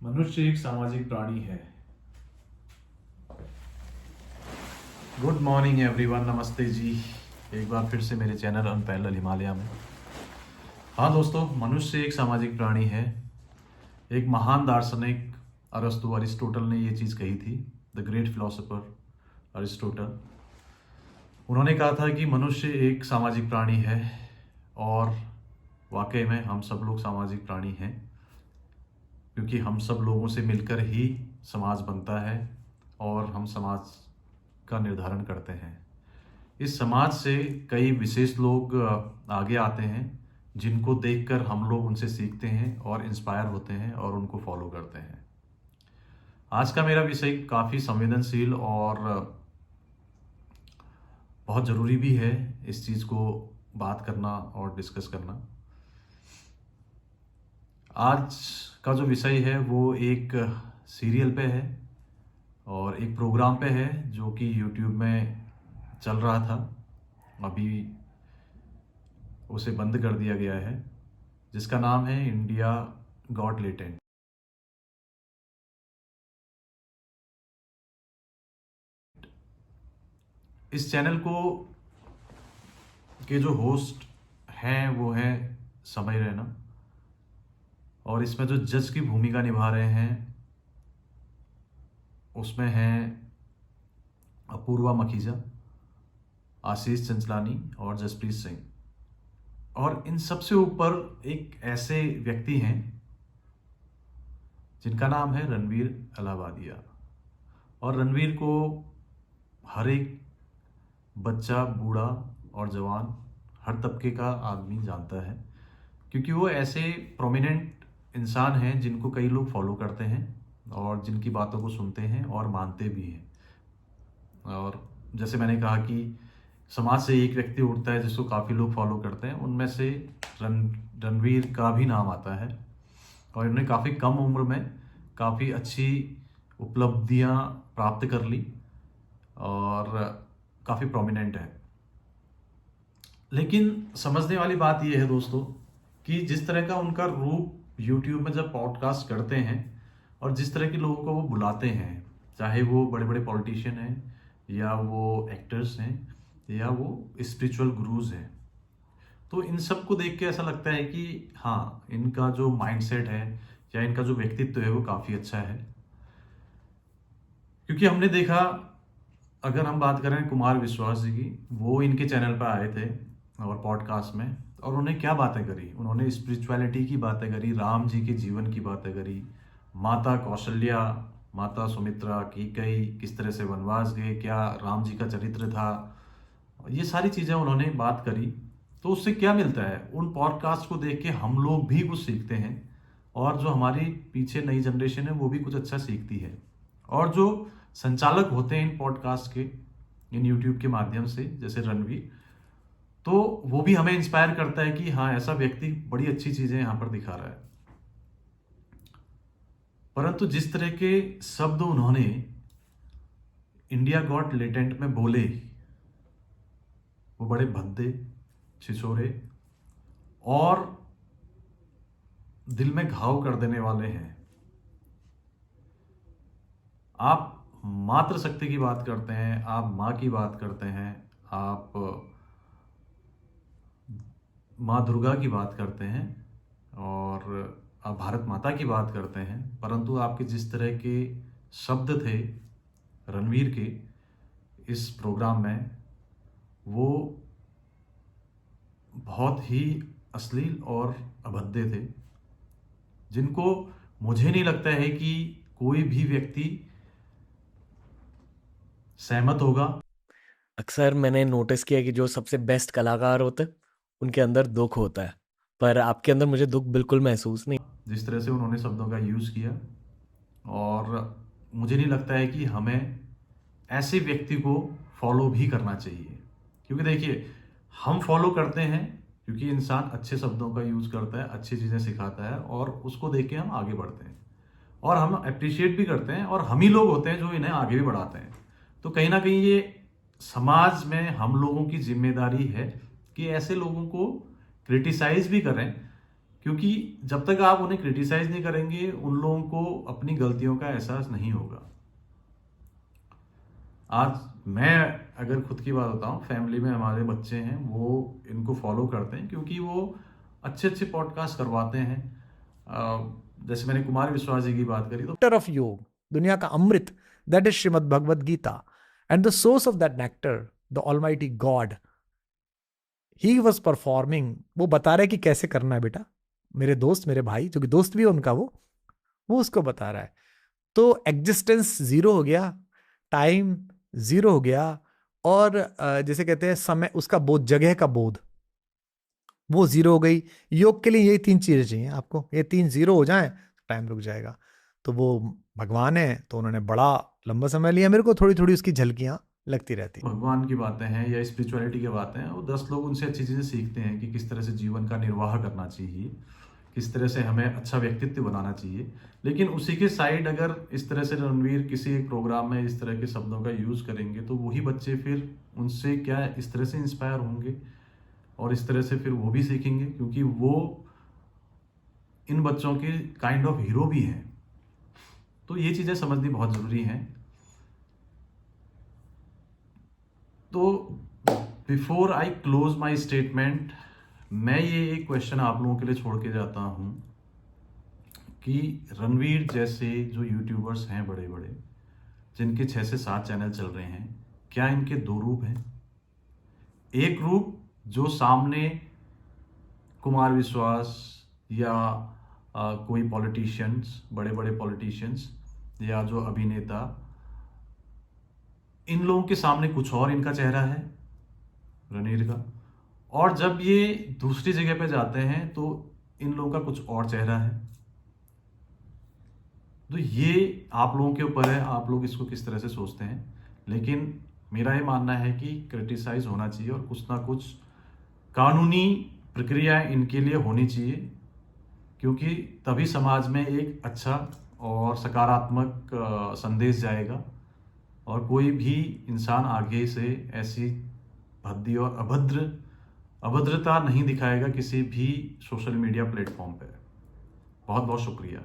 मनुष्य एक सामाजिक प्राणी है। गुड मॉर्निंग एवरीवन, नमस्ते जी। एक बार फिर से मेरे चैनल अनपैरेलल हिमालय में। हाँ दोस्तों, मनुष्य एक सामाजिक प्राणी है। एक महान दार्शनिक अरिस्टोटल ने ये चीज़ कही थी। द ग्रेट फिलोसोफर अरिस्टोटल, उन्होंने कहा था कि मनुष्य एक सामाजिक प्राणी है। और वाकई में हम सब लोग सामाजिक प्राणी हैं, क्योंकि हम सब लोगों से मिलकर ही समाज बनता है और हम समाज का निर्धारण करते हैं। इस समाज से कई विशेष लोग आगे आते हैं, जिनको देखकर हम लोग उनसे सीखते हैं और इंस्पायर होते हैं और उनको फॉलो करते हैं। आज का मेरा विषय काफ़ी संवेदनशील और बहुत ज़रूरी भी है इस चीज़ को बात करना और डिस्कस करना। आज का जो विषय है वो एक सीरियल पे है और एक प्रोग्राम पे है जो कि यूट्यूब में चल रहा था। अभी उसे बंद कर दिया गया है, जिसका नाम है इंडिया गॉट लेटेंट। इस चैनल को के जो होस्ट हैं वो हैं समय रैना, और इसमें जो जज की भूमिका निभा रहे हैं उसमें हैं अपूर्वा मखीजा, आशीष चंचलानी और जसप्रीत सिंह। और इन सबसे ऊपर एक ऐसे व्यक्ति हैं जिनका नाम है रणवीर अलाहाबादिया। और रणवीर को हर एक बच्चा, बूढ़ा और जवान, हर तबके का आदमी जानता है, क्योंकि वो ऐसे प्रोमिनेंट इंसान हैं जिनको कई लोग फॉलो करते हैं और जिनकी बातों को सुनते हैं और मानते भी हैं। और जैसे मैंने कहा कि समाज से एक व्यक्ति उठता है जिसको काफ़ी लोग फॉलो करते हैं, उनमें से रणवीर का भी नाम आता है। और इन्होंने काफ़ी कम उम्र में काफ़ी अच्छी उपलब्धियां प्राप्त कर ली और काफ़ी प्रोमिनेंट है। लेकिन समझने वाली बात यह है दोस्तों कि जिस तरह का उनका रूप यूट्यूब में जब पॉडकास्ट करते हैं और जिस तरह के लोगों को वो बुलाते हैं, चाहे वो बड़े बड़े पॉलिटिशियन हैं या वो एक्टर्स हैं या वो स्पिरिचुअल गुरुज हैं, तो इन सब को देख के ऐसा लगता है कि हाँ, इनका जो माइंडसेट है या इनका जो व्यक्तित्व है वो काफ़ी अच्छा है। क्योंकि हमने देखा, अगर हम बात करें कुमार विश्वास जी की, वो इनके चैनल पर आए थे और पॉडकास्ट में, और उन्होंने क्या बातें करी। उन्होंने स्पिरिचुअलिटी की बातें करी, राम जी के जीवन की बातें करी, माता कौशल्या, माता सुमित्रा की कई किस तरह से वनवास गए, क्या राम जी का चरित्र था, ये सारी चीज़ें उन्होंने बात करी। तो उससे क्या मिलता है, उन पॉडकास्ट को देख के हम लोग भी कुछ सीखते हैं और जो हमारी पीछे नई जनरेशन है वो भी कुछ अच्छा सीखती है। और जो संचालक होते हैं इन पॉडकास्ट के, इन यूट्यूब के माध्यम से, जैसे रणवीर, तो वो भी हमें इंस्पायर करता है कि हाँ, ऐसा व्यक्ति बड़ी अच्छी चीजें यहाँ पर दिखा रहा है। परंतु जिस तरह के शब्द उन्होंने इंडिया गॉट लेटेंट में बोले, वो बड़े भद्दे, छिछोरे और दिल में घाव कर देने वाले हैं। आप मातृशक्ति की बात करते हैं, आप माँ की बात करते हैं, आप माँ दुर्गा की बात करते हैं और आप भारत माता की बात करते हैं, परंतु आपके जिस तरह के शब्द थे रणवीर के इस प्रोग्राम में, वो बहुत ही अश्लील और अभद्र थे, जिनको मुझे नहीं लगता है कि कोई भी व्यक्ति सहमत होगा। अक्सर मैंने नोटिस किया कि जो सबसे बेस्ट कलाकार होते हैं उनके अंदर दुख होता है, पर आपके अंदर मुझे दुख बिल्कुल महसूस नहीं। जिस तरह से उन्होंने शब्दों का यूज़ किया, और मुझे नहीं लगता है कि हमें ऐसे व्यक्ति को फॉलो भी करना चाहिए। क्योंकि देखिए, हम फॉलो करते हैं क्योंकि इंसान अच्छे शब्दों का यूज़ करता है, अच्छी चीज़ें सिखाता है और उसको देख के हम आगे बढ़ते हैं और हम अप्रिशिएट भी करते हैं, और हम ही लोग होते हैं जो इन्हें आगे भी बढ़ाते हैं। तो कहीं ना कहीं ये समाज में हम लोगों की जिम्मेदारी है कि ऐसे लोगों को क्रिटिसाइज भी करें, क्योंकि जब तक आप उन्हें क्रिटिसाइज नहीं करेंगे उन लोगों को अपनी गलतियों का एहसास नहीं होगा। आज मैं अगर खुद की बात बताऊं, फैमिली में हमारे बच्चे हैं, वो इनको फॉलो करते हैं क्योंकि वो अच्छे अच्छे पॉडकास्ट करवाते हैं। जैसे मैंने कुमार विश्वास जी की बात करी तो नेक्टर ऑफ योग, दुनिया का अमृत, that is Shrimad Bhagavad Gita, and the source of that nectar, the almighty God, he was performing. वो बता रहे कि कैसे करना है बेटा, मेरे दोस्त, मेरे भाई, जो कि दोस्त भी है उनका, वो उसको बता रहा है। तो एग्जिस्टेंस जीरो हो गया, टाइम जीरो हो गया, और जैसे कहते हैं समय, उसका बोध, जगह का बोध, वो जीरो हो गई। योग के लिए यही 3 चीजें चाहिए आपको, ये 3 जीरो हो जाएं, टाइम रुक जाएगा। तो वो भगवान है, तो उन्होंने बड़ा लंबा समय लिया, मेरे को थोड़ी थोड़ी उसकी झलकियां लगती रहती। भगवान की बातें हैं या स्पिरिचुअलिटी की बातें हैं, वो 10 लोग उनसे अच्छी चीज़ें सीखते हैं कि किस तरह से जीवन का निर्वाह करना चाहिए, किस तरह से हमें अच्छा व्यक्तित्व बनाना चाहिए। लेकिन उसी के साइड अगर इस तरह से रणवीर किसी एक प्रोग्राम में इस तरह के शब्दों का यूज़ करेंगे तो वही बच्चे फिर उनसे क्या इस तरह से इंस्पायर होंगे और इस तरह से फिर वो भी सीखेंगे, क्योंकि वो इन बच्चों के काइंड ऑफ हीरो भी हैं। तो ये चीज़ें समझनी बहुत ज़रूरी हैं। तो before I close my statement, मैं ये एक क्वेश्चन आप लोगों के लिए छोड़ के जाता हूँ कि रणवीर जैसे जो यूट्यूबर्स हैं बड़े बड़े, जिनके 6 से 7 चैनल चल रहे हैं, क्या इनके 2 रूप हैं? एक रूप जो सामने कुमार विश्वास या कोई पॉलिटिशियंस, बड़े बड़े पॉलिटिशियंस या जो अभिनेता, इन लोगों के सामने कुछ और इनका चेहरा है रणवीर का, और जब ये दूसरी जगह पे जाते हैं तो इन लोगों का कुछ और चेहरा है। तो ये आप लोगों के ऊपर है, आप लोग इसको किस तरह से सोचते हैं। लेकिन मेरा ये मानना है कि क्रिटिसाइज होना चाहिए और कुछ ना कुछ कानूनी प्रक्रिया इनके लिए होनी चाहिए, क्योंकि तभी समाज में एक अच्छा और सकारात्मक संदेश जाएगा और कोई भी इंसान आगे से ऐसी भद्दी और अभद्रता नहीं दिखाएगा किसी भी सोशल मीडिया प्लेटफॉर्म पर। बहुत बहुत शुक्रिया।